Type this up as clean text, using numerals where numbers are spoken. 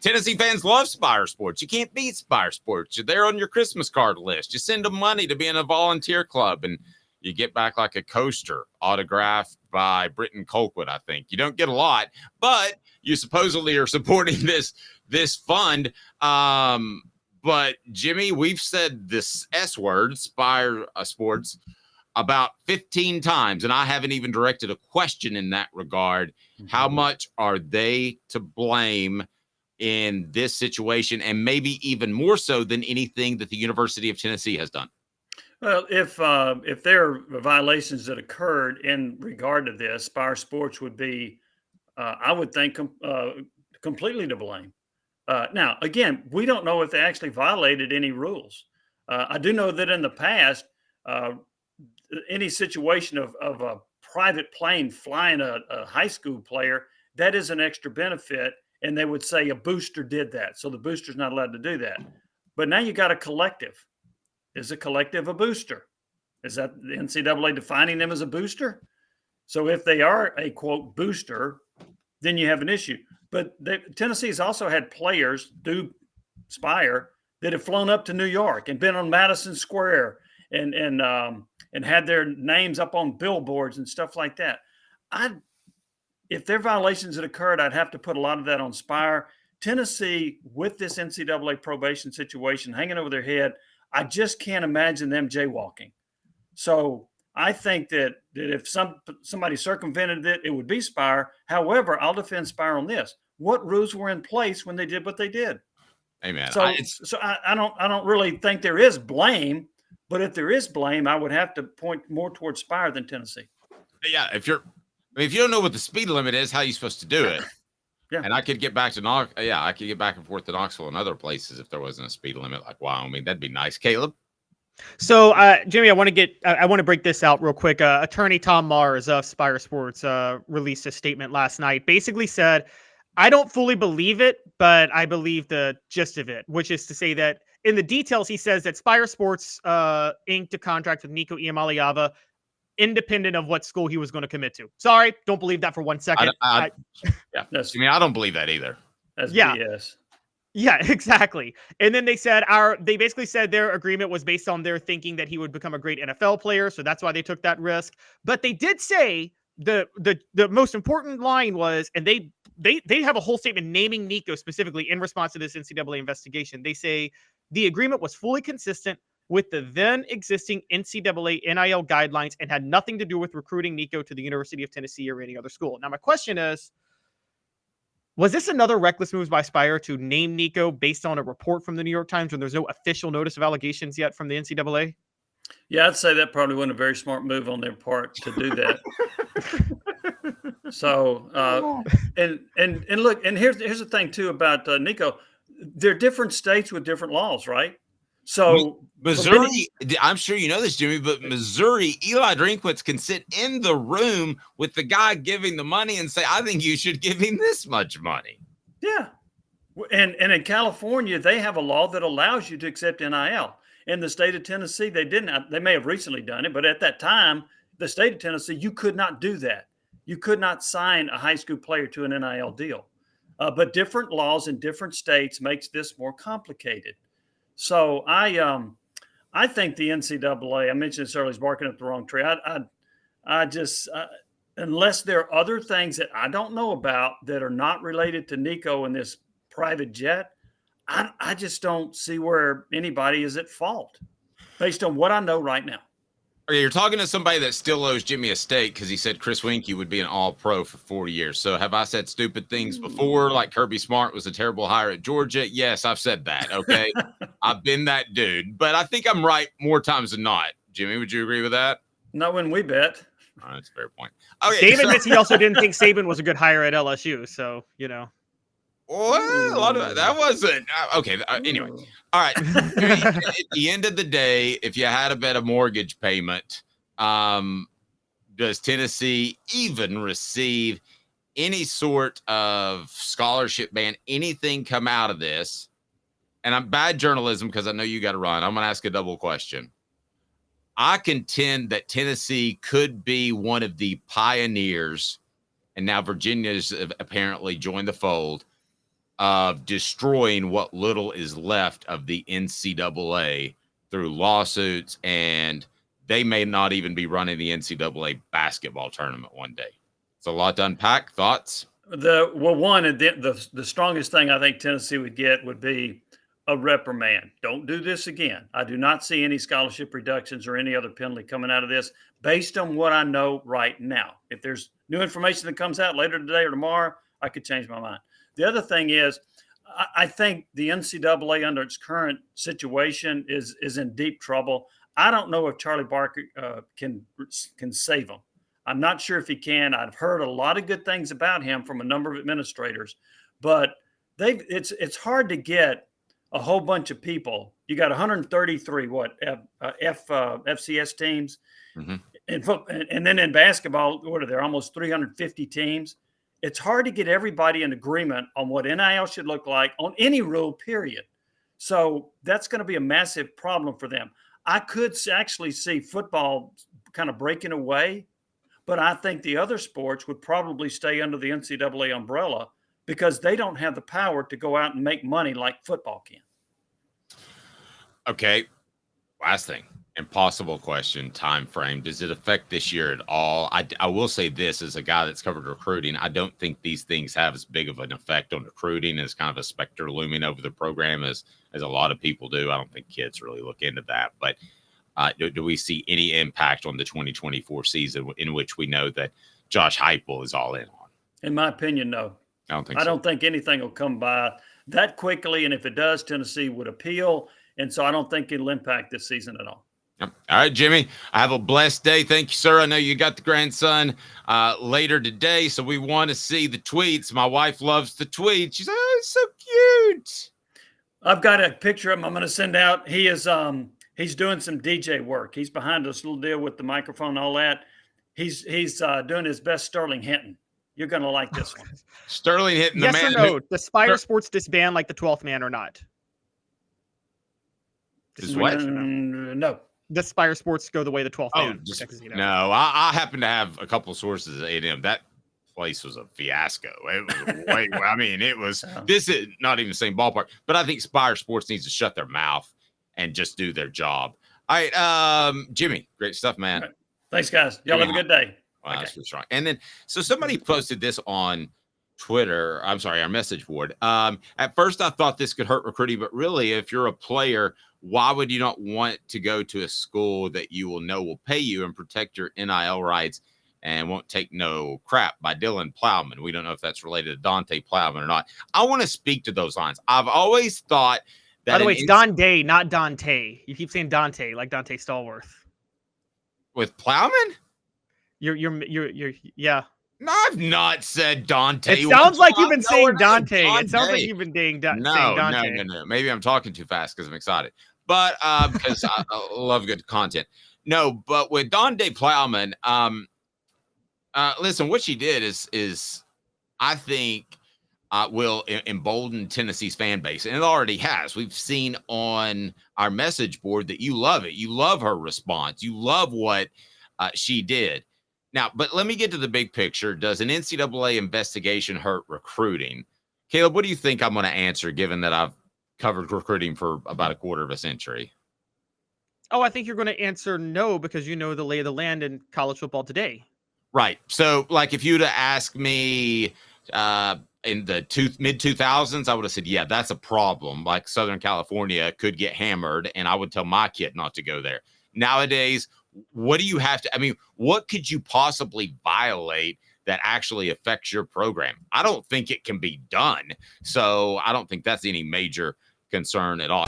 Tennessee fans love Spyre Sports. You can't beat Spyre Sports. You're there on your Christmas card list. You send them money to be in a volunteer club, and you get back like a coaster autographed by Britton Colquitt, I think. You don't get a lot, but you supposedly are supporting this fund. But, Jimmy, we've said this S word, Spyre Sports, about 15 times, and I haven't even directed a question in that regard. How much are they to blame in this situation, and maybe even more so than anything that the University of Tennessee has done? Well, if there are violations that occurred in regard to this, Spyre Sports would be, I would think, completely to blame. Now, again, we don't know if they actually violated any rules. I do know that in the past, any situation of a private plane flying a high school player, that is an extra benefit. And they would say a booster did that. So the booster's not allowed to do that. But now you got a collective. Is a collective a booster? Is that the NCAA defining them as a booster? So if they are a, quote, booster, then you have an issue. But Tennessee's also had players do Spyre that have flown up to New York and been on Madison Square and had their names up on billboards and stuff like that. If there are violations that occurred, I'd have to put a lot of that on Spyre. Tennessee, with this NCAA probation situation hanging over their head, I just can't imagine them jaywalking. So I think that if somebody circumvented it, it would be Spyre. However, I'll defend Spyre on this. What rules were in place when they did what they did? Amen. So I don't really think there is blame, but if there is blame, I would have to point more towards Spyre than Tennessee. Yeah, if you don't know what the speed limit is, how are you supposed to do it? Yeah. And I could get back to I could get back and forth to Knoxville and other places if there wasn't a speed limit like Wyoming. That'd be nice. Caleb? So, Jimmy, I want to break this out real quick. Attorney Tom Mars of Spyre Sports released a statement last night. Basically said, I don't fully believe it, but I believe the gist of it, which is to say that in the details, he says that Spyre Sports inked a contract with Nico Iamaleava independent of what school he was going to commit to. Sorry, don't believe that for 1 second. I don't believe that either. That's BS. Yeah, exactly. And then they basically said their agreement was based on their thinking that he would become a great NFL player. So that's why they took that risk. But they did say the most important line was, and they have a whole statement naming Nico specifically in response to this NCAA investigation. They say the agreement was fully consistent with the then existing NCAA NIL guidelines and had nothing to do with recruiting Nico to the University of Tennessee or any other school. Now, my question is, was this another reckless move by Spyre to name Nico based on a report from the New York Times when there's no official notice of allegations yet from the NCAA? Yeah, I'd say that probably wasn't a very smart move on their part to do that. So, and look, and here's the thing too about Nico. They're different states with different laws, right? So Missouri, I'm sure you know this, Jimmy, but Missouri, Eli Drinkwitz can sit in the room with the guy giving the money and say, I think you should give him this much money. Yeah. And in California, they have a law that allows you to accept NIL. In the state of Tennessee, they didn't. They may have recently done it, but at that time, the state of Tennessee, you could not do that. You could not sign a high school player to an NIL deal. But different laws in different states makes this more complicated. So I think the NCAA, I mentioned this earlier, is barking up the wrong tree. I just, unless there are other things that I don't know about that are not related to Nico and this private jet, I just don't see where anybody is at fault based on what I know right now. Okay, you're talking to somebody that still owes Jimmy a steak because he said Chris Winkie would be an all-pro for 4 years. So have I said stupid things before, like Kirby Smart was a terrible hire at Georgia? Yes, I've said that, okay? I've been that dude. But I think I'm right more times than not. Jimmy, would you agree with that? Not when we bet. Oh, that's a fair point. Okay, David admits he also didn't think Saban was a good hire at LSU. So, you know. Well, a lot of that wasn't okay. Anyway, all right. At the end of the day, if you had to bet a mortgage payment, does Tennessee even receive any sort of scholarship ban? Anything come out of this? And I'm bad journalism because I know you got to run. I'm going to ask a double question. I contend that Tennessee could be one of the pioneers, and now Virginia's apparently joined the fold, of destroying what little is left of the NCAA through lawsuits, and they may not even be running the NCAA basketball tournament one day. It's a lot to unpack. Thoughts? The strongest thing I think Tennessee would get would be a reprimand. Don't do this again. I do not see any scholarship reductions or any other penalty coming out of this based on what I know right now. If there's new information that comes out later today or tomorrow, I could change my mind. The other thing is, I think the NCAA under its current situation is in deep trouble. I don't know if Charlie Barker can save them. I'm not sure if he can. I've heard a lot of good things about him from a number of administrators, but it's hard to get a whole bunch of people. You got 133 FCS teams, and then in basketball, what are there? Almost 350 teams. It's hard to get everybody in agreement on what NIL should look like on any rule, period. So that's going to be a massive problem for them. I could actually see football kind of breaking away, but I think the other sports would probably stay under the NCAA umbrella because they don't have the power to go out and make money like football can. Okay. Last thing. Impossible question, time frame. Does it affect this year at all? I will say this as a guy that's covered recruiting. I don't think these things have as big of an effect on recruiting as kind of a specter looming over the program as a lot of people do. I don't think kids really look into that. But do we see any impact on the 2024 season in which we know that Josh Heupel is all in on? In my opinion, no. I don't think anything will come by that quickly. And if it does, Tennessee would appeal. And so I don't think it'll impact this season at all. All right, Jimmy, have a blessed day. Thank you, sir. I know you got the grandson later today, so we want to see the tweets. My wife loves the tweets. She's like, oh, it's so cute. I've got a picture of him I'm going to send out. He is he's doing some DJ work. He's behind this little deal with the microphone and all that. He's doing his best Sterling Hinton. You're going to like this one. Sterling Hinton, yes the man. Yes or no? Does Spyre Sports disband like the 12th man or not? Is what? No. Does Spyre Sports go the way the 12th man? No, I happen to have a couple of sources at A&M. That place was a fiasco. It was this is not even the same ballpark, but I think Spyre Sports needs to shut their mouth and just do their job. All right, Jimmy, great stuff, man. Right. Thanks, guys. Y'all have a good day. Wow, okay. That's strong. And then, so somebody posted this on Twitter. I'm sorry, our message board. At first, I thought this could hurt recruiting, but really, if you're a player, why would you not want to go to a school that you will know will pay you and protect your NIL rights and won't take no crap? By Dylan Plowman. We don't know if that's related to Dante Plowman or not. I want to speak to those lines. I've always thought that. By the way, it's Don Day, not Dante. You keep saying Dante, like Dante Stallworth. With Plowman? You're yeah. No, I've not said Dante. It sounds like you've been saying Dante. It sounds like you've been saying Dante. No. Maybe I'm talking too fast because I'm excited. But because I love good content. No, but with Dante Plowman, listen, what she did is I think will embolden Tennessee's fan base. And it already has. We've seen on our message board that you love it. You love her response. You love what she did. Now, but let me get to the big picture. Does an NCAA investigation hurt recruiting? Caleb, what do you think I'm going to answer, given that I've covered recruiting for about a quarter of a century? Oh, I think you're going to answer no, because you know the lay of the land in college football today. Right. So, like, if you'd have asked me in the mid-2000s, I would have said, yeah, that's a problem. Like, Southern California could get hammered, and I would tell my kid not to go there. Nowadays, what do you have to, what could you possibly violate that actually affects your program? I don't think it can be done. So I don't think that's any major concern at all.